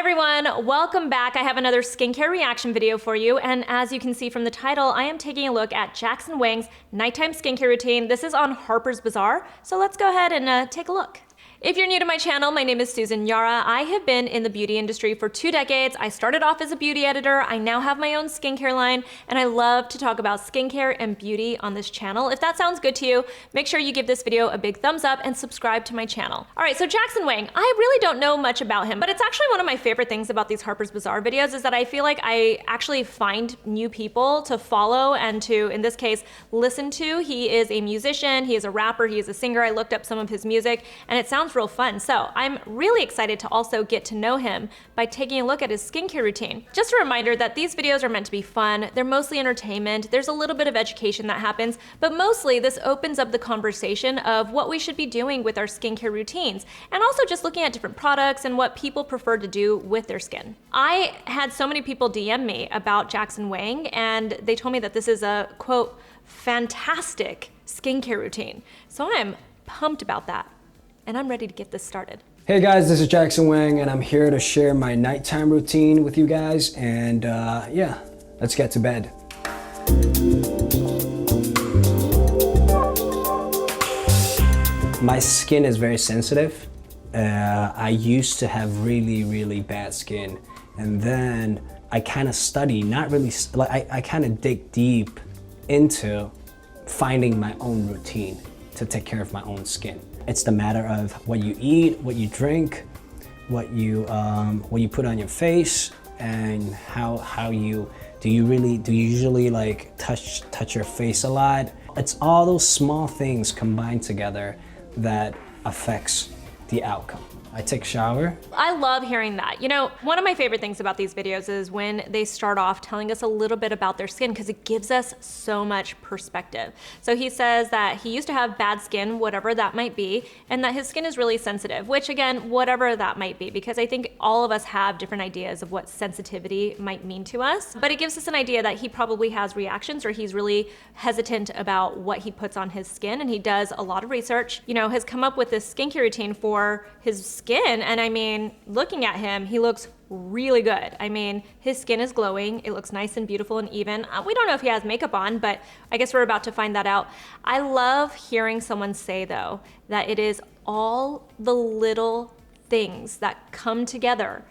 everyone, welcome back. I have another skincare reaction video for you, and as you can see from the title, I am taking a look at Jackson Wang's nighttime skincare routine. This is on Harper's Bazaar, so let's go ahead and take a look. If you're new to my channel, my name is Susan Yara. I have been in the beauty industry for 2 decades. I started off as a beauty editor. I now have my own skincare line, and I love to talk about skincare and beauty on this channel. If that sounds good to you, make sure you give this video a big thumbs up and subscribe to my channel. All right, so Jackson Wang, I really don't know much about him, but it's actually one of my favorite things about these Harper's Bazaar videos is that I feel like I actually find new people to follow and to, in this case, listen to. He is a musician, he is a rapper, he is a singer. I looked up some of his music, and it sounds real fun. So I'm really excited to also get to know him by taking a look at his skincare routine. Just a reminder that these videos are meant to be fun. They're mostly entertainment. There's a little bit of education that happens, but mostly this opens up the conversation of what we should be doing with our skincare routines, and also just looking at different products and what people prefer to do with their skin. I had so many people DM me about Jackson Wang, and they told me that this is a, quote, fantastic skincare routine. So I'm pumped about that, and I'm ready to get this started. Hey guys, this is Jackson Wang, and I'm here to share my nighttime routine with you guys, and yeah, let's get to bed. My skin is very sensitive. I used to have really bad skin, and then I kind of study, not really, I kind of dig deep into finding my own routine to take care of my own skin. It's the matter of what you eat, what you drink, what you put on your face, and how you usually like touch your face a lot. It's all those small things combined together that affects the outcome. I take a shower. I love hearing that. You know, one of my favorite things about these videos is when they start off telling us a little bit about their skin, because it gives us so much perspective. So he says that he used to have bad skin, whatever that might be, and that his skin is really sensitive, which again, whatever that might be, because I think all of us have different ideas of what sensitivity might mean to us, but it gives us an idea that he probably has reactions, or he's really hesitant about what he puts on his skin, and he does a lot of research, you know, has come up with this skincare routine for his skin. And I mean, looking at him, he looks really good. I mean, his skin is glowing. It looks nice and beautiful and even. We don't know if he has makeup on, but I guess we're about to find that out. I love hearing someone say, though, that it is all the little things that come together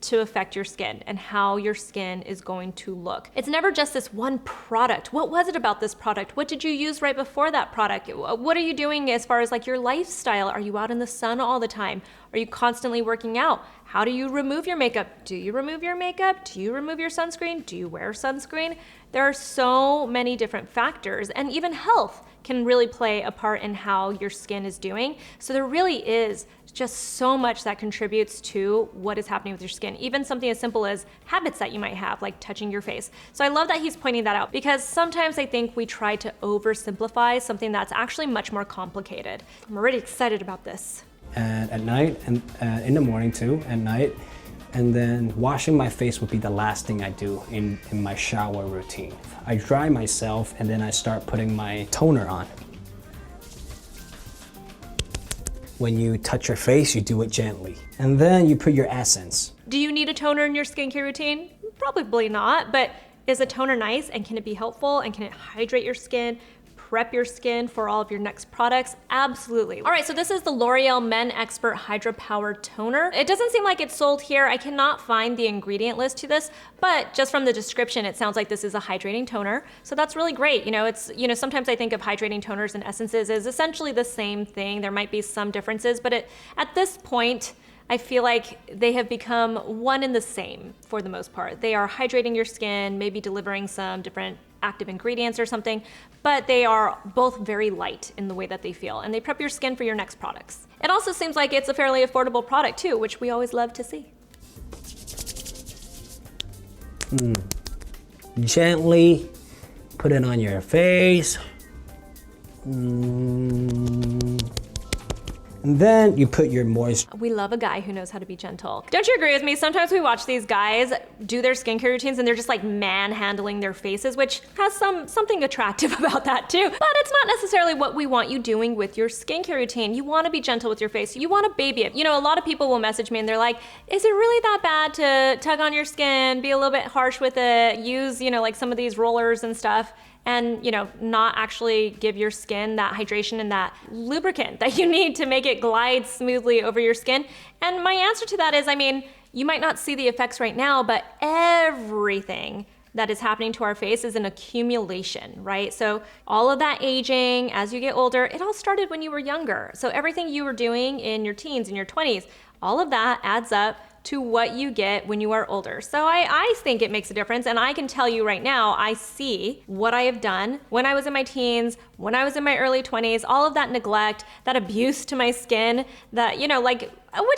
to affect your skin and how your skin is going to look. It's never just this one product. What was it about this product? What did you use right before that product? What are you doing as far as like your lifestyle? Are you out in the sun all the time? Are you constantly working out? How do you remove your makeup? Do you remove your makeup? Do you remove your sunscreen? Do you wear sunscreen? There are so many different factors, and even health can really play a part in how your skin is doing. So there really is just so much that contributes to what is happening with your skin. Even something as simple as habits that you might have, like touching your face. So I love that he's pointing that out, because sometimes I think we try to oversimplify something that's actually much more complicated. I'm already excited about this. And at night, and in the morning too, at night. And then washing my face would be the last thing I do in my shower routine. I dry myself, and then I start putting my toner on. When you touch your face, you do it gently. And then you put your essence. Do you need a toner in your skincare routine? Probably not, but is a toner nice, and can it be helpful, and can it hydrate your skin, prep your skin for all of your next products? Absolutely. All right, so this is the L'Oreal Men Expert Hydra Power Toner. It doesn't seem like it's sold here. I cannot find the ingredient list to this, but just from the description, it sounds like this is a hydrating toner. So that's really great. You know, it's, you know, sometimes I think of hydrating toners and essences as essentially the same thing. There might be some differences, but at this point, I feel like they have become one and the same for the most part. They are hydrating your skin, maybe delivering some different active ingredients or something, but they are both very light in the way that they feel, and they prep your skin for your next products. It also seems like it's a fairly affordable product too, which we always love to see. Gently put it on your face. And then you put your moist. We love a guy who knows how to be gentle. Don't you agree with me? Sometimes we watch these guys do their skincare routines and they're just like manhandling their faces, which has something attractive about that too. But it's not necessarily what we want you doing with your skincare routine. You want to be gentle with your face. You want to baby it. You know, a lot of people will message me and they're like, is it really that bad to tug on your skin, be a little bit harsh with it, use, you know, like some of these rollers and stuff, and, you know, not actually give your skin that hydration and that lubricant that you need to make it glide smoothly over your skin? And my answer to that is, I mean, you might not see the effects right now, but everything that is happening to our face is an accumulation, right? So all of that aging as you get older, it all started when you were younger. So everything you were doing in your teens, in your 20s, all of that adds up to what you get when you are older. So I think it makes a difference, and I can tell you right now, I see what I have done when I was in my teens, when I was in my early 20s, all of that neglect, that abuse to my skin, that, you know, like, which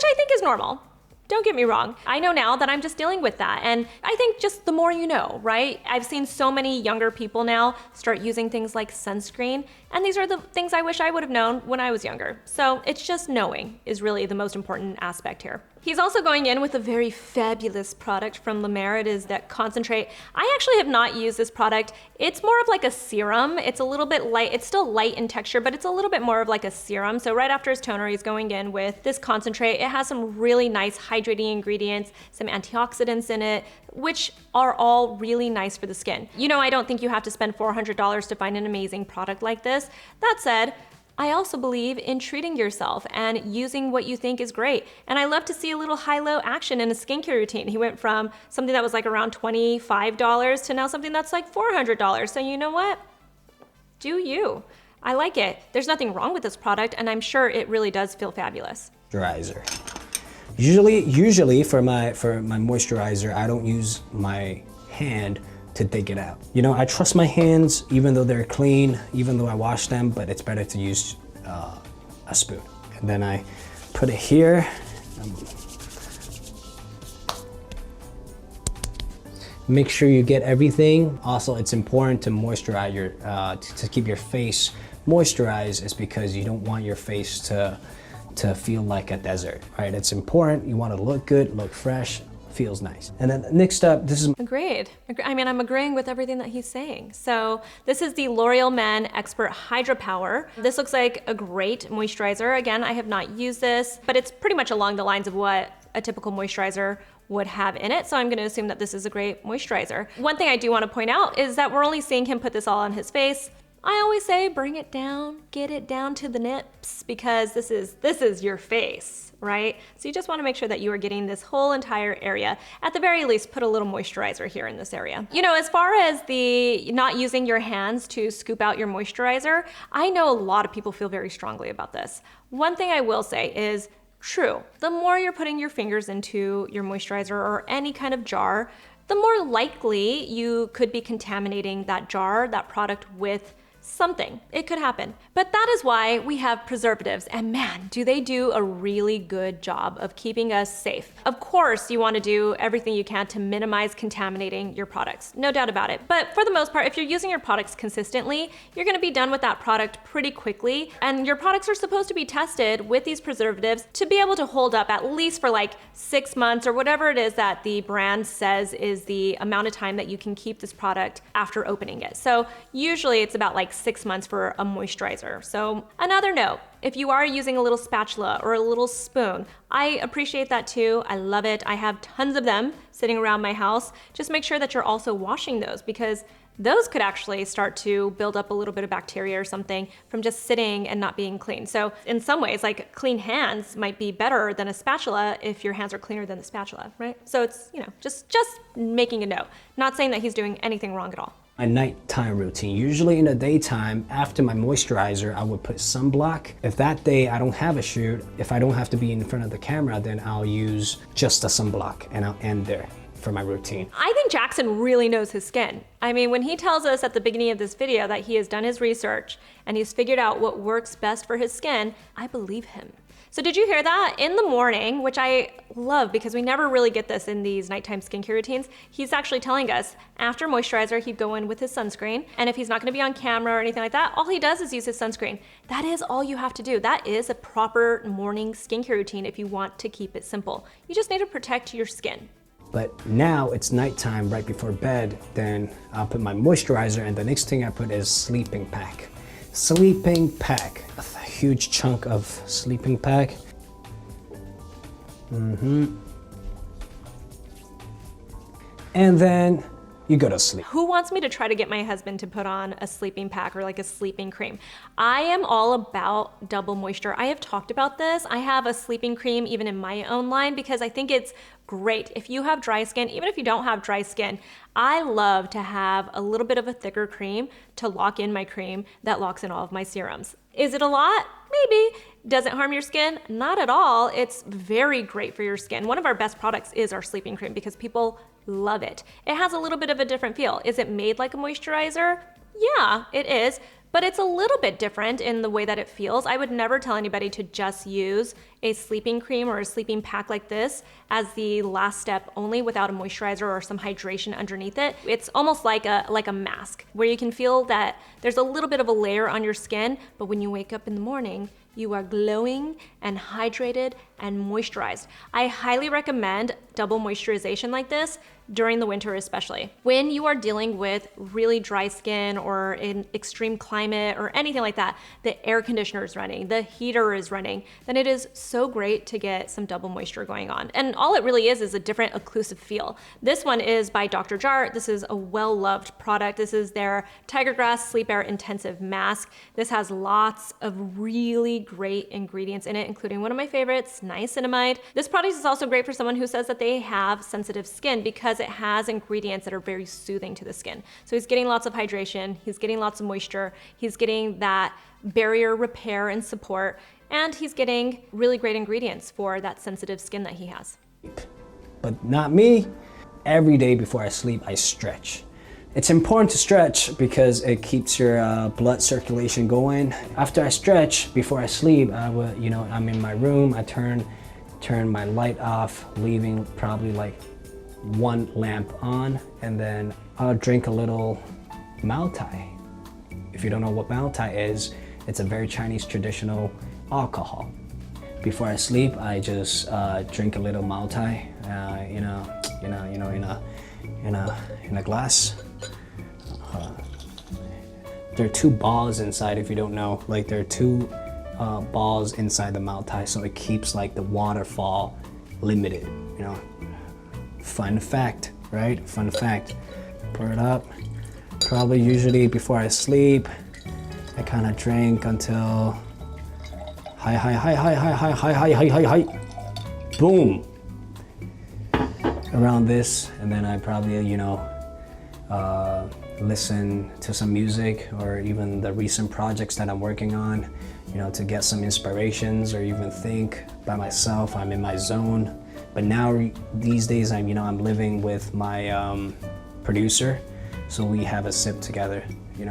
I think is normal. Don't get me wrong. I know now that I'm just dealing with that. And I think just the more you know, right? I've seen so many younger people now start using things like sunscreen. And these are the things I wish I would have known when I was younger. So it's just knowing is really the most important aspect here. He's also going in with a very fabulous product from Mer. It is that Concentrate. I actually have not used this product. It's more of like a serum. It's a little bit light. It's still light in texture, but it's a little bit more of like a serum. So right after his toner, he's going in with this Concentrate. It has some really nice hydrating ingredients, some antioxidants in it, which are all really nice for the skin. You know, I don't think you have to spend $400 to find an amazing product like this. That said, I also believe in treating yourself and using what you think is great. And I love to see a little high-low action in a skincare routine. He went from something that was like around $25 to now something that's like $400. So you know what? Do you. I like it. There's nothing wrong with this product, and I'm sure it really does feel fabulous. Moisturizer. Usually for my moisturizer, I don't use my hand to dig it out. You know, I trust my hands, even though they're clean, even though I wash them, but it's better to use a spoon. And then I put it here. Make sure you get everything. Also, it's important to moisturize your, to keep your face moisturized, is because you don't want your face to feel like a desert, right? It's important. You want to look good, look fresh, feels nice. And then next up, this is... Agreed. I mean, I'm agreeing with everything that he's saying. So this is the L'Oreal Men Expert Hydra Power. This looks like a great moisturizer. Again, I have not used this, but it's pretty much along the lines of what a typical moisturizer would have in it. So I'm gonna assume that this is a great moisturizer. One thing I do want to point out is that we're only seeing him put this all on his face. I always say bring it down, get it down to the nips, because this is your face, right? So you just want to make sure that you are getting this whole entire area. At the very least, put a little moisturizer here in this area. You know, as far as the not using your hands to scoop out your moisturizer, I know a lot of people feel very strongly about this. One thing I will say is, true, the more you're putting your fingers into your moisturizer or any kind of jar, the more likely you could be contaminating that jar, that product, with something. It could happen. But that is why we have preservatives, and man, do they do a really good job of keeping us safe. Of course, you want to do everything you can to minimize contaminating your products, no doubt about it. But for the most part, if you're using your products consistently, you're going to be done with that product pretty quickly, and your products are supposed to be tested with these preservatives to be able to hold up at least for like 6 months or whatever it is that the brand says is the amount of time that you can keep this product after opening it. So usually it's about like 6 months for a moisturizer. So another note, if you are using a little spatula or a little spoon, I appreciate that too. I love it. I have tons of them sitting around my house. Just make sure that you're also washing those, because those could actually start to build up a little bit of bacteria or something from just sitting and not being clean. So in some ways, like, clean hands might be better than a spatula if your hands are cleaner than the spatula, right? So it's, you know, just making a note. Not saying that he's doing anything wrong at all. My nighttime routine. Usually in the daytime, after my moisturizer, I would put sunblock. If that day I don't have a shoot, if I don't have to be in front of the camera, then I'll use just a sunblock and I'll end there for my routine. I think Jackson really knows his skin. I mean, when he tells us at the beginning of this video that he has done his research and he's figured out what works best for his skin, I believe him. So did you hear that? In the morning, which I love because we never really get this in these nighttime skincare routines, he's actually telling us after moisturizer, he'd go in with his sunscreen. And if he's not gonna be on camera or anything like that, all he does is use his sunscreen. That is all you have to do. That is a proper morning skincare routine if you want to keep it simple. You just need to protect your skin. But now it's nighttime right before bed, then I'll put my moisturizer, and the next thing I put is sleeping pack. Sleeping pack, a huge chunk of sleeping pack. And then you go to sleep. Who wants me to try to get my husband to put on a sleeping pack or like a sleeping cream? I am all about double moisture. I have talked about this. I have a sleeping cream even in my own line because I think it's great. If you have dry skin, even if you don't have dry skin, I love to have a little bit of a thicker cream to lock in my cream that locks in all of my serums. Is it a lot? Maybe. Does it harm your skin? Not at all. It's very great for your skin. One of our best products is our sleeping cream because people love it. It has a little bit of a different feel. Is it made like a moisturizer? Yeah, it is. But it's a little bit different in the way that it feels. I would never tell anybody to just use a sleeping cream or a sleeping pack like this as the last step only without a moisturizer or some hydration underneath it. It's almost like a mask where you can feel that there's a little bit of a layer on your skin, but when you wake up in the morning, you are glowing and hydrated and moisturized. I highly recommend double moisturization like this during the winter especially. When you are dealing with really dry skin or in extreme climate or anything like that, the air conditioner is running, the heater is running, then it is so great to get some double moisture going on. And all it really is a different occlusive feel. This one is by Dr. Jart. This is a well-loved product. This is their Tiger Grass Sleepair Intensive Mask. This has lots of really great ingredients in it, including one of my favorites, niacinamide. This product is also great for someone who says that they have sensitive skin because it has ingredients that are very soothing to the skin. So he's getting lots of hydration, he's getting lots of moisture, he's getting that barrier repair and support, and he's getting really great ingredients for that sensitive skin that he has. But not me. Every day before I sleep, I stretch. It's important to stretch because it keeps your blood circulation going. After I stretch, before I sleep, I'm in my room, I turn my light off, leaving probably like one lamp on, and then I'll drink a little Mao Tai. If you don't know what Mao Tai is, it's a very Chinese traditional alcohol. Before I sleep, I just drink a little Mao Tai, in a glass. There are two balls inside. If you don't know, like there are two balls inside the Mao Tai, so it keeps like the waterfall limited. Fun fact, right? Fun fact. Pour it up. Probably usually before I sleep, I kind of drink until high, boom. Around this, and then I probably, listen to some music or even the recent projects that I'm working on, to get some inspirations or even think by myself. I'm in my zone. But now these days I'm living with my producer, so we have a sip together,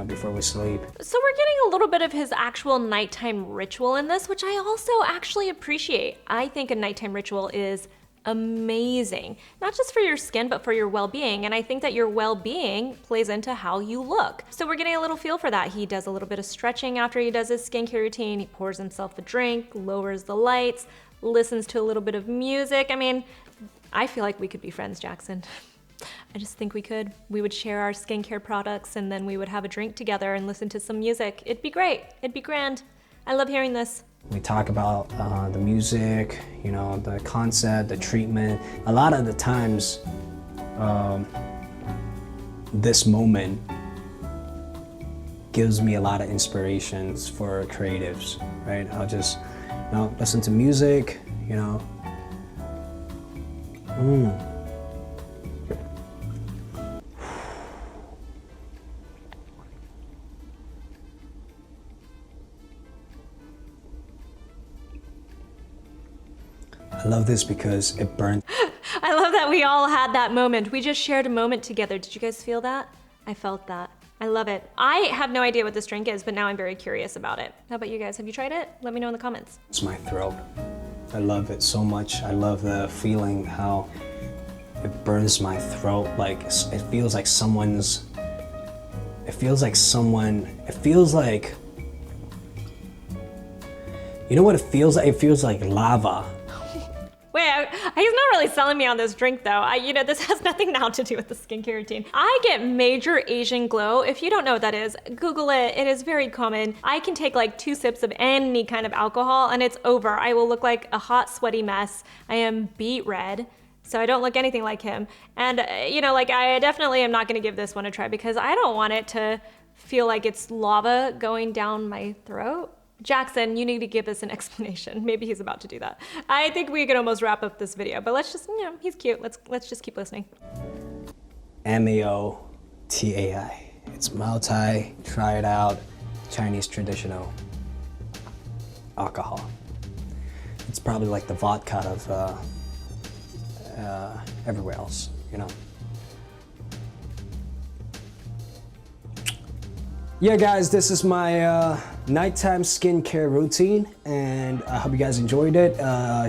before we sleep. So we're getting a little bit of his actual nighttime ritual in this, which I also actually appreciate. I think a nighttime ritual is amazing, not just for your skin, but for your well-being. And I think that your well-being plays into how you look. So we're getting a little feel for that. He does a little bit of stretching after he does his skincare routine. He pours himself a drink, lowers the lights, listens to a little bit of music. I mean, I feel like we could be friends, Jackson. I just think we could. We would share our skincare products and then we would have a drink together and listen to some music. It'd be great. It'd be grand. I love hearing this. We talk about the music, the concept, the treatment. A lot of the times, this moment gives me a lot of inspirations for creatives, right? I'll just listen to music, I love this because it burns. I love that we all had that moment. We just shared a moment together. Did you guys feel that? I felt that. I love it. I have no idea what this drink is, but now I'm very curious about it. How about you guys? Have you tried it? Let me know in the comments. It's my throat. I love it so much. I love the feeling how it burns my throat. Like it feels like someone's, it feels like, you know what it feels like? It feels like lava. Wait, he's not really selling me on this drink though. This has nothing now to do with the skincare routine. I get major Asian glow. If you don't know what that is, Google it. It is very common. I can take like 2 sips of any kind of alcohol and it's over. I will look like a hot, sweaty mess. I am beet red, so I don't look anything like him. And I definitely am not gonna give this one a try because I don't want it to feel like it's lava going down my throat. Jackson, you need to give us an explanation. Maybe he's about to do that. I think we could almost wrap up this video, but let's just, he's cute. Let's just keep listening. M-A-O-T-A-I. It's Mao Tai, try it out, Chinese traditional alcohol. It's probably like the vodka of everywhere else, Yeah, guys, this is my nighttime skincare routine, and I hope you guys enjoyed it.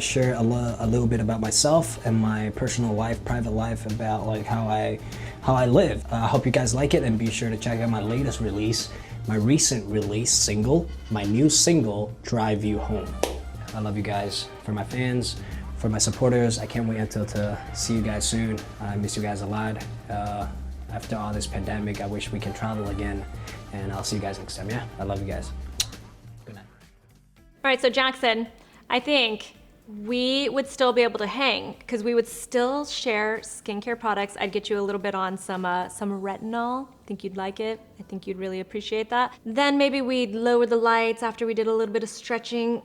Share a little bit about myself and my personal life, private life, about like how I live. I hope you guys like it, and be sure to check out my latest release, my recent release single, my new single, Drive You Home. I love you guys. For my fans, for my supporters, I can't wait until to see you guys soon. I miss you guys a lot. After all this pandemic, I wish we can travel again. And I'll see you guys next time. Yeah, I love you guys. Good night. All right, so Jackson, I think we would still be able to hang because we would still share skincare products. I'd get you a little bit on some retinol. I think you'd like it. I think you'd really appreciate that. Then maybe we'd lower the lights after we did a little bit of stretching.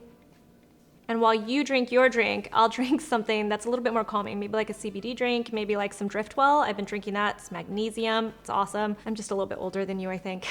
And while you drink your drink, I'll drink something that's a little bit more calming, maybe like a CBD drink, maybe like some Driftwell. I've been drinking that. It's magnesium. It's awesome. I'm just a little bit older than you, I think.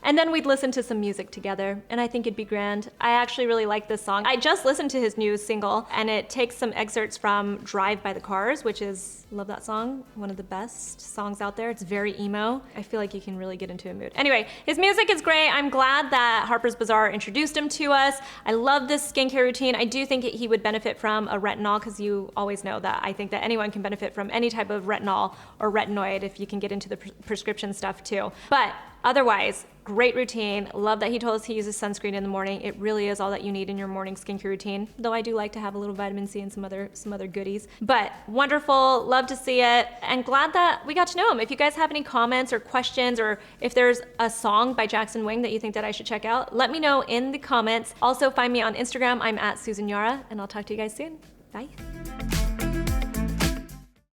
And then we'd listen to some music together, and I think it'd be grand. I actually really like this song. I just listened to his new single, and it takes some excerpts from Drive by the Cars, which is, love that song, one of the best songs out there. It's very emo. I feel like you can really get into a mood. Anyway, his music is great. I'm glad that Harper's Bazaar introduced him to us. I love this skincare routine. I do think he would benefit from a retinol, because you always know that I think that anyone can benefit from any type of retinol or retinoid if you can get into the prescription stuff too. But otherwise, great routine. Love that he told us he uses sunscreen in the morning. It really is all that you need in your morning skincare routine, though I do like to have a little vitamin C and some other goodies. But wonderful, love to see it, and glad that we got to know him. If you guys have any comments or questions, or if there's a song by Jackson Wang that you think that I should check out, let me know in the comments. Also find me on Instagram. I'm at Susan Yara, and I'll talk to you guys soon. Bye.